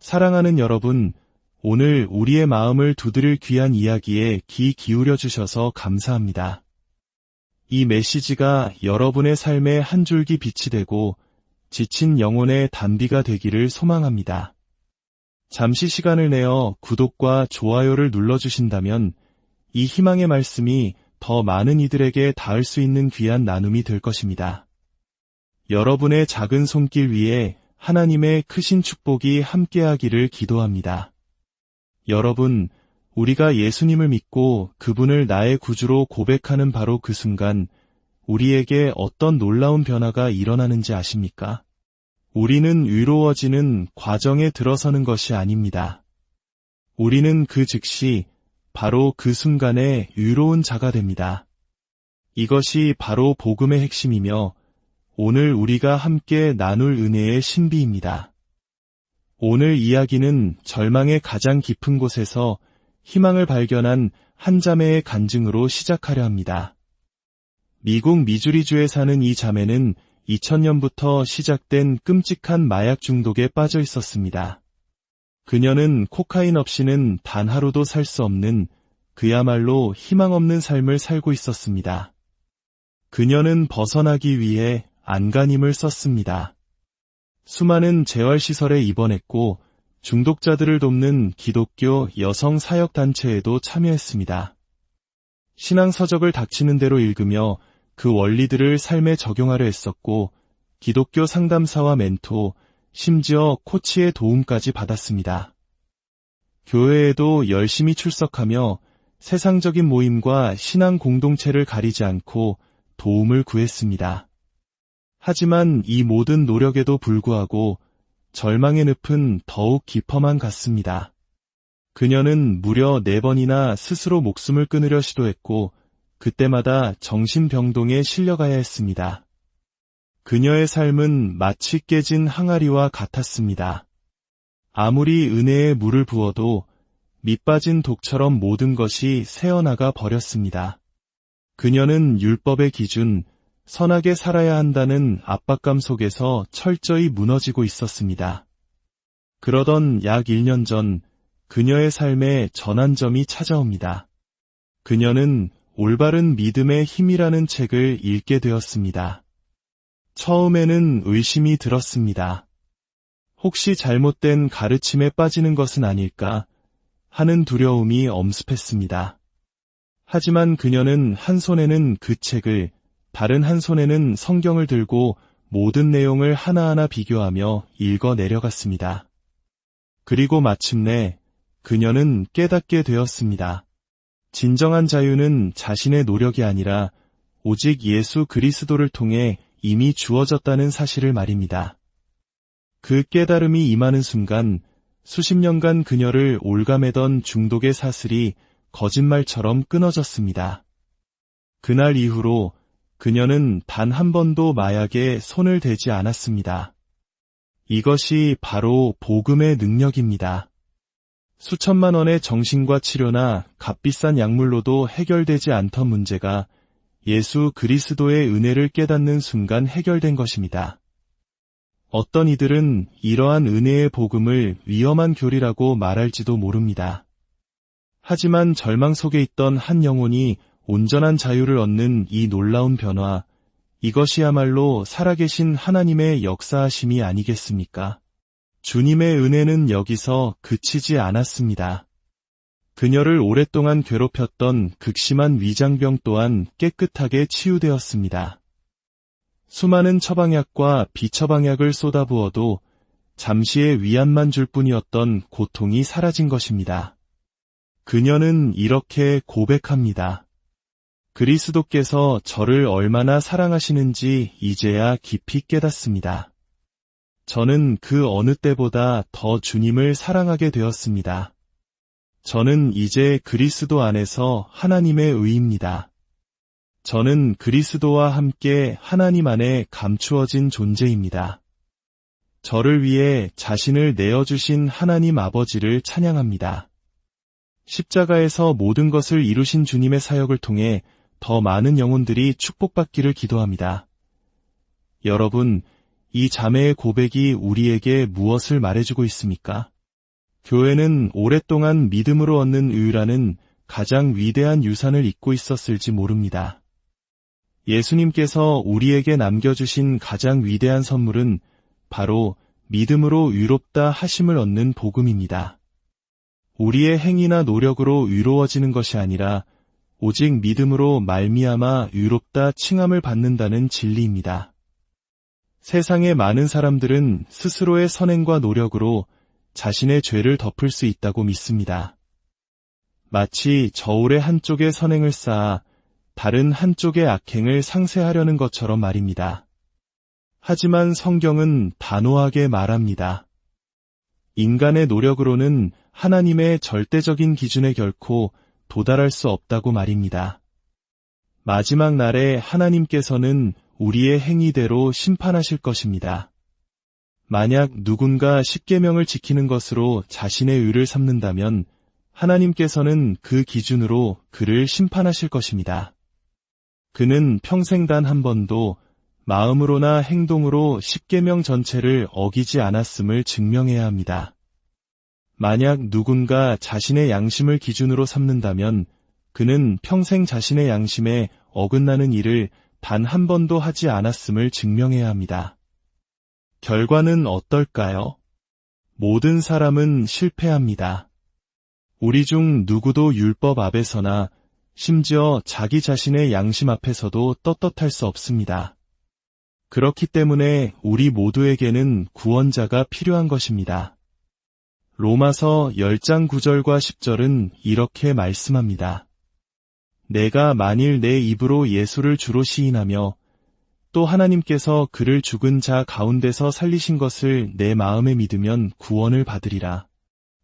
사랑하는 여러분, 오늘 우리의 마음을 두드릴 귀한 이야기에 귀 기울여 주셔서 감사합니다. 이 메시지가 여러분의 삶에 한 줄기 빛이 되고 지친 영혼의 단비가 되기를 소망합니다. 잠시 시간을 내어 구독과 좋아요를 눌러주신다면 이 희망의 말씀이 더 많은 이들에게 닿을 수 있는 귀한 나눔이 될 것입니다. 여러분의 작은 손길 위에 하나님의 크신 축복이 함께하기를 기도합니다. 여러분, 우리가 예수님을 믿고 그분을 나의 구주로 고백하는 바로 그 순간 우리에게 어떤 놀라운 변화가 일어나는지 아십니까? 우리는 위로워지는 과정에 들어서는 것이 아닙니다. 우리는 그 즉시 바로 그 순간에 위로운 자가 됩니다. 이것이 바로 복음의 핵심이며 오늘 우리가 함께 나눌 은혜의 신비입니다. 오늘 이야기는 절망의 가장 깊은 곳에서 희망을 발견한 한 자매의 간증으로 시작하려 합니다. 미국 미주리주에 사는 이 자매는 2000년부터 시작된 끔찍한 마약 중독에 빠져 있었습니다. 그녀는 코카인 없이는 단 하루도 살 수 없는 그야말로 희망 없는 삶을 살고 있었습니다. 그녀는 벗어나기 위해 안간힘을 썼습니다. 수많은 재활시설에 입원했고 중독자들을 돕는 기독교 여성 사역단체에도 참여했습니다. 신앙서적을 닥치는 대로 읽으며 그 원리들을 삶에 적용하려 했었고 기독교 상담사와 멘토, 심지어 코치의 도움까지 받았습니다. 교회에도 열심히 출석하며 세상적인 모임과 신앙 공동체를 가리지 않고 도움을 구했습니다. 하지만 이 모든 노력에도 불구하고 절망의 늪은 더욱 깊어만 갔습니다. 그녀는 무려 4번이나 스스로 목숨을 끊으려 시도했고 그때마다 정신병동에 실려가야 했습니다. 그녀의 삶은 마치 깨진 항아리와 같았습니다. 아무리 은혜의 물을 부어도 밑빠진 독처럼 모든 것이 새어나가 버렸습니다. 그녀는 율법의 기준, 선하게 살아야 한다는 압박감 속에서 철저히 무너지고 있었습니다. 그러던 약 1년 전 그녀의 삶에 전환점이 찾아옵니다. 그녀는 올바른 믿음의 힘이라는 책을 읽게 되었습니다. 처음에는 의심이 들었습니다. 혹시 잘못된 가르침에 빠지는 것은 아닐까 하는 두려움이 엄습했습니다. 하지만 그녀는 한 손에는 그 책을 다른 한 손에는 성경을 들고 모든 내용을 하나하나 비교하며 읽어 내려갔습니다. 그리고 마침내 그녀는 깨닫게 되었습니다. 진정한 자유는 자신의 노력이 아니라 오직 예수 그리스도를 통해 이미 주어졌다는 사실을 말입니다. 그 깨달음이 임하는 순간 수십 년간 그녀를 올가매던 중독의 사슬이 거짓말처럼 끊어졌습니다. 그날 이후로 그녀는 단 한 번도 마약에 손을 대지 않았습니다. 이것이 바로 복음의 능력입니다. 수천만 원의 정신과 치료나 값비싼 약물로도 해결되지 않던 문제가 예수 그리스도의 은혜를 깨닫는 순간 해결된 것입니다. 어떤 이들은 이러한 은혜의 복음을 위험한 교리라고 말할지도 모릅니다. 하지만 절망 속에 있던 한 영혼이 온전한 자유를 얻는 이 놀라운 변화, 이것이야말로 살아계신 하나님의 역사하심이 아니겠습니까? 주님의 은혜는 여기서 그치지 않았습니다. 그녀를 오랫동안 괴롭혔던 극심한 위장병 또한 깨끗하게 치유되었습니다. 수많은 처방약과 비처방약을 쏟아부어도 잠시의 위안만 줄 뿐이었던 고통이 사라진 것입니다. 그녀는 이렇게 고백합니다. 그리스도께서 저를 얼마나 사랑하시는지 이제야 깊이 깨닫습니다. 저는 그 어느 때보다 더 주님을 사랑하게 되었습니다. 저는 이제 그리스도 안에서 하나님의 의입니다. 저는 그리스도와 함께 하나님 안에 감추어진 존재입니다. 저를 위해 자신을 내어주신 하나님 아버지를 찬양합니다. 십자가에서 모든 것을 이루신 주님의 사역을 통해 더 많은 영혼들이 축복받기를 기도합니다. 여러분, 이 자매의 고백이 우리에게 무엇을 말해주고 있습니까? 교회는 오랫동안 믿음으로 얻는 의라는 가장 위대한 유산을 잊고 있었을지 모릅니다. 예수님께서 우리에게 남겨주신 가장 위대한 선물은 바로 믿음으로 의롭다 하심을 얻는 복음입니다. 우리의 행위나 노력으로 의로워지는 것이 아니라 오직 믿음으로 말미암아 의롭다 칭함을 받는다는 진리입니다. 세상의 많은 사람들은 스스로의 선행과 노력으로 자신의 죄를 덮을 수 있다고 믿습니다. 마치 저울의 한쪽에 선행을 쌓아 다른 한쪽의 악행을 상쇄하려는 것처럼 말입니다. 하지만 성경은 단호하게 말합니다. 인간의 노력으로는 하나님의 절대적인 기준에 결코 도달할 수 없다고 말입니다. 마지막 날에 하나님께서는 우리의 행위대로 심판하실 것입니다. 만약 누군가 십계명을 지키는 것으로 자신의 의를 삼는다면 하나님께서는 그 기준으로 그를 심판하실 것입니다. 그는 평생 단 한 번도 마음으로나 행동으로 십계명 전체를 어기지 않았음을 증명해야 합니다. 만약 누군가 자신의 양심을 기준으로 삼는다면 그는 평생 자신의 양심에 어긋나는 일을 단 한 번도 하지 않았음을 증명해야 합니다. 결과는 어떨까요? 모든 사람은 실패합니다. 우리 중 누구도 율법 앞에서나 심지어 자기 자신의 양심 앞에서도 떳떳할 수 없습니다. 그렇기 때문에 우리 모두에게는 구원자가 필요한 것입니다. 로마서 10장 9절과 10절은 이렇게 말씀합니다. 내가 만일 내 입으로 예수를 주로 시인하며 또 하나님께서 그를 죽은 자 가운데서 살리신 것을 내 마음에 믿으면 구원을 받으리라.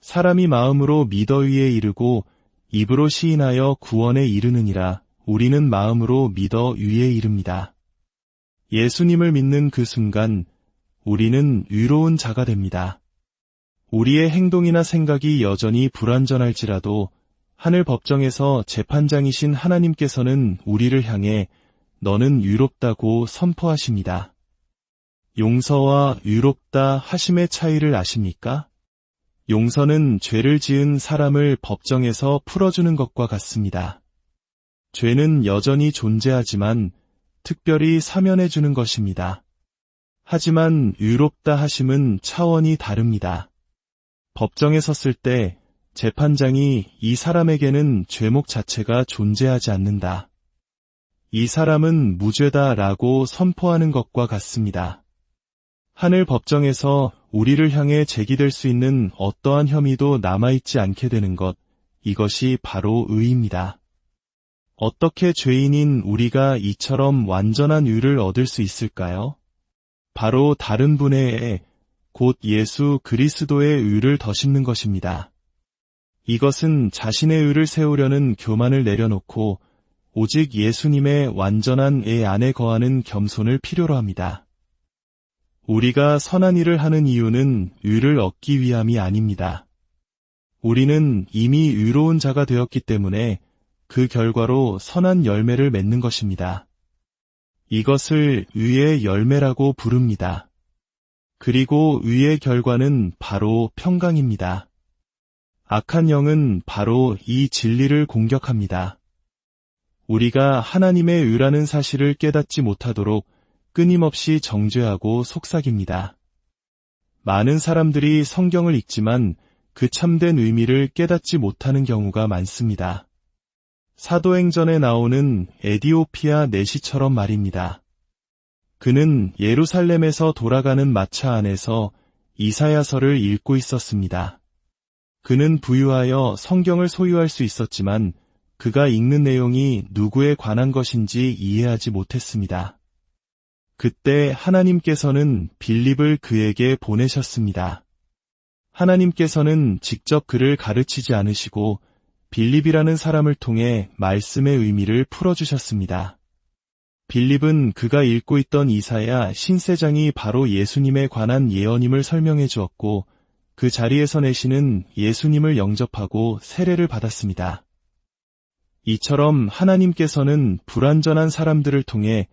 사람이 마음으로 믿어 의에 이르고 입으로 시인하여 구원에 이르느니라. 우리는 마음으로 믿어 의에 이릅니다. 예수님을 믿는 그 순간 우리는 의로운 자가 됩니다. 우리의 행동이나 생각이 여전히 불완전할지라도 하늘 법정에서 재판장이신 하나님께서는 우리를 향해 너는 의롭다고 선포하십니다. 용서와 의롭다 하심의 차이를 아십니까? 용서는 죄를 지은 사람을 법정에서 풀어주는 것과 같습니다. 죄는 여전히 존재하지만 특별히 사면해주는 것입니다. 하지만 의롭다 하심은 차원이 다릅니다. 법정에 섰을 때 재판장이 이 사람에게는 죄목 자체가 존재하지 않는다. 이 사람은 무죄다라고 선포하는 것과 같습니다. 하늘 법정에서 우리를 향해 제기될 수 있는 어떠한 혐의도 남아있지 않게 되는 것, 이것이 바로 의입니다. 어떻게 죄인인 우리가 이처럼 완전한 의를 얻을 수 있을까요? 바로 다른 분의 애, 곧 예수 그리스도의 의를 더심는 것입니다. 이것은 자신의 의를 세우려는 교만을 내려놓고 오직 예수님의 완전한 애 안에 거하는 겸손을 필요로 합니다. 우리가 선한 일을 하는 이유는 의를 얻기 위함이 아닙니다. 우리는 이미 의로운 자가 되었기 때문에 그 결과로 선한 열매를 맺는 것입니다. 이것을 의의 열매라고 부릅니다. 그리고 의의 결과는 바로 평강입니다. 악한 영은 바로 이 진리를 공격합니다. 우리가 하나님의 의라는 사실을 깨닫지 못하도록 끊임없이 정죄하고 속삭입니다. 많은 사람들이 성경을 읽지만 그 참된 의미를 깨닫지 못하는 경우가 많습니다. 사도행전에 나오는 에디오피아 내시처럼 말입니다. 그는 예루살렘에서 돌아가는 마차 안에서 이사야서를 읽고 있었습니다. 그는 부유하여 성경을 소유할 수 있었지만 그가 읽는 내용이 누구에 관한 것인지 이해하지 못했습니다. 그때 하나님께서는 빌립을 그에게 보내셨습니다. 하나님께서는 직접 그를 가르치지 않으시고 빌립이라는 사람을 통해 말씀의 의미를 풀어주셨습니다. 빌립은 그가 읽고 있던 이사야 신세장이 바로 예수님에 관한 예언임을 설명해 주었고 그 자리에서 내시는 예수님을 영접하고 세례를 받았습니다. 이처럼 하나님께서는 불완전한 사람들을 통해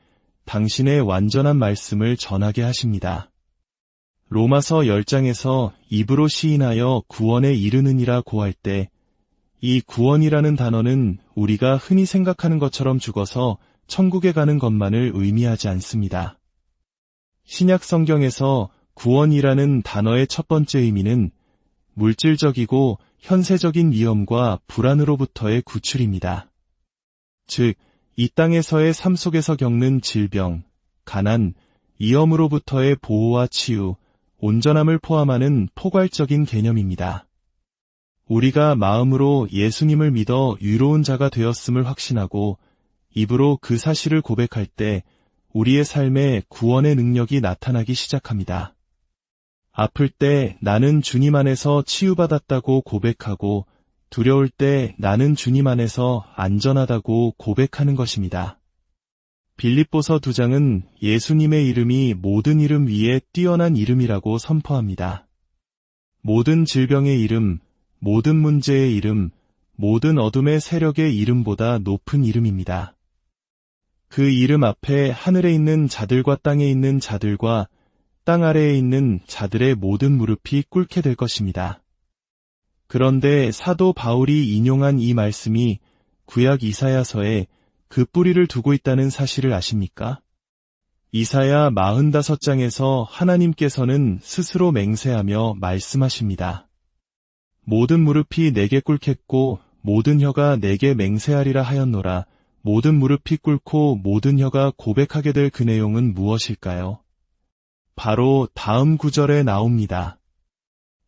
당신의 완전한 말씀을 전하게 하십니다. 로마서 10장에서 입으로 시인하여 구원에 이르느니라 고할 때 이 구원이라는 단어는 우리가 흔히 생각하는 것처럼 죽어서 천국에 가는 것만을 의미하지 않습니다. 신약 성경에서 구원이라는 단어의 첫 번째 의미는 물질적이고 현세적인 위험과 불안으로부터의 구출입니다. 즉, 이 땅에서의 삶 속에서 겪는 질병, 가난, 위험으로부터의 보호와 치유, 온전함을 포함하는 포괄적인 개념입니다. 우리가 마음으로 예수님을 믿어 의로운 자가 되었음을 확신하고 입으로 그 사실을 고백할 때 우리의 삶에 구원의 능력이 나타나기 시작합니다. 아플 때 나는 주님 안에서 치유받았다고 고백하고 두려울 때 나는 주님 안에서 안전하다고 고백하는 것입니다. 빌립보서 2장은 예수님의 이름이 모든 이름 위에 뛰어난 이름이라고 선포합니다. 모든 질병의 이름, 모든 문제의 이름, 모든 어둠의 세력의 이름보다 높은 이름입니다. 그 이름 앞에 하늘에 있는 자들과 땅에 있는 자들과 땅 아래에 있는 자들의 모든 무릎이 꿇게 될 것입니다. 그런데 사도 바울이 인용한 이 말씀이 구약 이사야서에 그 뿌리를 두고 있다는 사실을 아십니까? 이사야 45장에서 하나님께서는 스스로 맹세하며 말씀하십니다. 모든 무릎이 내게 꿇겠고 모든 혀가 내게 맹세하리라 하였노라. 모든 무릎이 꿇고 모든 혀가 고백하게 될 그 내용은 무엇일까요? 바로 다음 구절에 나옵니다.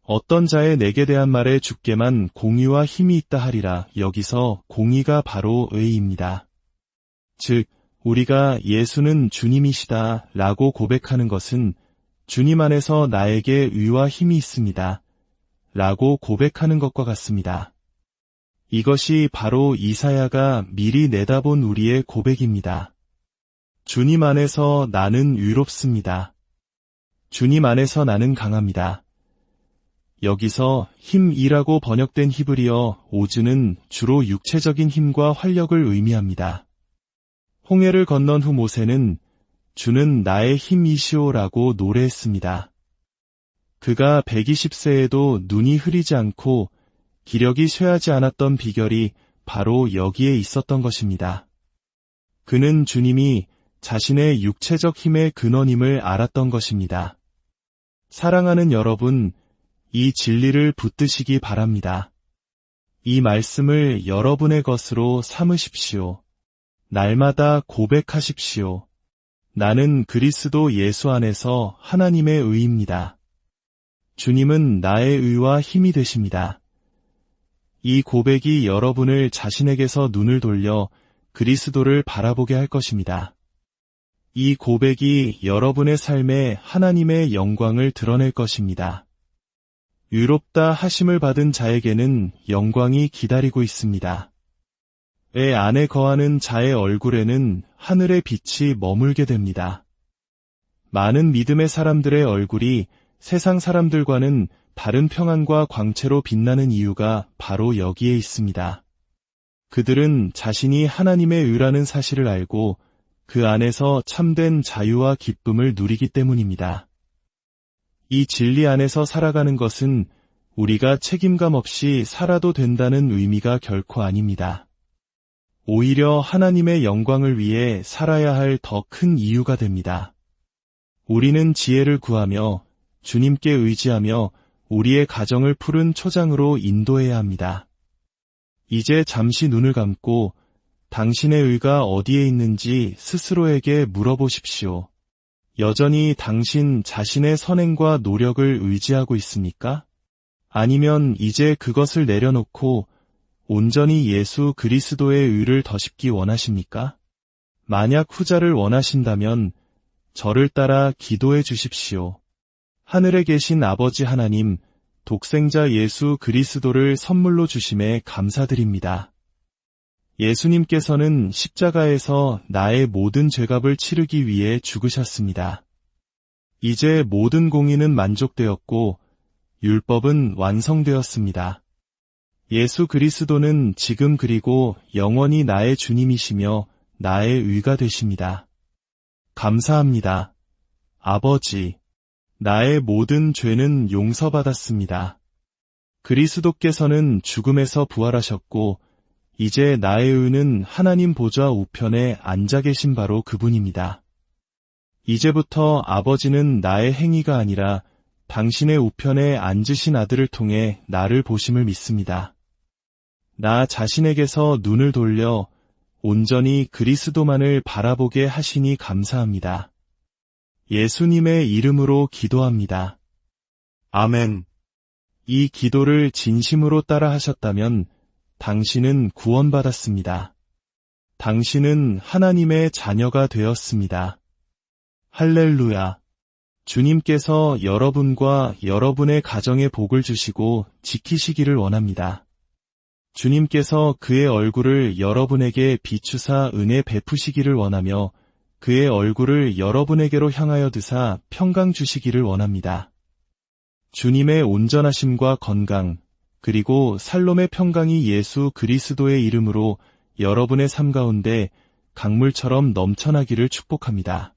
어떤 자의 내게 대한 말에 주께만 공의와 힘이 있다 하리라. 여기서 공의가 바로 의입니다. 즉, 우리가 예수는 주님이시다 라고 고백하는 것은 주님 안에서 나에게 의와 힘이 있습니다 라고 고백하는 것과 같습니다. 이것이 바로 이사야가 미리 내다본 우리의 고백입니다. 주님 안에서 나는 의롭습니다. 주님 안에서 나는 강합니다. 여기서 힘이라고 번역된 히브리어 오즈는 주로 육체적인 힘과 활력을 의미합니다. 홍해를 건넌 후 모세는 주는 나의 힘이시오라고 노래했습니다. 그가 120세에도 눈이 흐리지 않고 기력이 쇠하지 않았던 비결이 바로 여기에 있었던 것입니다. 그는 주님이 자신의 육체적 힘의 근원임을 알았던 것입니다. 사랑하는 여러분, 이 진리를 붙드시기 바랍니다. 이 말씀을 여러분의 것으로 삼으십시오. 날마다 고백하십시오. 나는 그리스도 예수 안에서 하나님의 의입니다. 주님은 나의 의와 힘이 되십니다. 이 고백이 여러분을 자신에게서 눈을 돌려 그리스도를 바라보게 할 것입니다. 이 고백이 여러분의 삶에 하나님의 영광을 드러낼 것입니다. 의롭다 하심을 받은 자에게는 영광이 기다리고 있습니다. 애 안에 거하는 자의 얼굴에는 하늘의 빛이 머물게 됩니다. 많은 믿음의 사람들의 얼굴이 세상 사람들과는 다른 평안과 광채로 빛나는 이유가 바로 여기에 있습니다. 그들은 자신이 하나님의 의라는 사실을 알고 그 안에서 참된 자유와 기쁨을 누리기 때문입니다. 이 진리 안에서 살아가는 것은 우리가 책임감 없이 살아도 된다는 의미가 결코 아닙니다. 오히려 하나님의 영광을 위해 살아야 할 더 큰 이유가 됩니다. 우리는 지혜를 구하며 주님께 의지하며 우리의 가정을 푸른 초장으로 인도해야 합니다. 이제 잠시 눈을 감고 당신의 의가 어디에 있는지 스스로에게 물어보십시오. 여전히 당신 자신의 선행과 노력을 의지하고 있습니까? 아니면 이제 그것을 내려놓고 온전히 예수 그리스도의 의를 덧입기 원하십니까? 만약 후자를 원하신다면 저를 따라 기도해 주십시오. 하늘에 계신 아버지 하나님, 독생자 예수 그리스도를 선물로 주심에 감사드립니다. 예수님께서는 십자가에서 나의 모든 죄값을 치르기 위해 죽으셨습니다. 이제 모든 공의는 만족되었고 율법은 완성되었습니다. 예수 그리스도는 지금 그리고 영원히 나의 주님이시며 나의 의가 되십니다. 감사합니다. 아버지, 나의 모든 죄는 용서받았습니다. 그리스도께서는 죽음에서 부활하셨고 이제 나의 의는 하나님 보좌 우편에 앉아 계신 바로 그분입니다. 이제부터 아버지는 나의 행위가 아니라 당신의 우편에 앉으신 아들을 통해 나를 보심을 믿습니다. 나 자신에게서 눈을 돌려 온전히 그리스도만을 바라보게 하시니 감사합니다. 예수님의 이름으로 기도합니다. 아멘. 이 기도를 진심으로 따라 하셨다면 당신은 구원받았습니다. 당신은 하나님의 자녀가 되었습니다. 할렐루야. 주님께서 여러분과 여러분의 가정에 복을 주시고 지키시기를 원합니다. 주님께서 그의 얼굴을 여러분에게 비추사 은혜 베푸시기를 원하며 그의 얼굴을 여러분에게로 향하여 드사 평강 주시기를 원합니다. 주님의 온전하심과 건강, 그리고 살롬의 평강이 예수 그리스도의 이름으로 여러분의 삶 가운데 강물처럼 넘쳐나기를 축복합니다.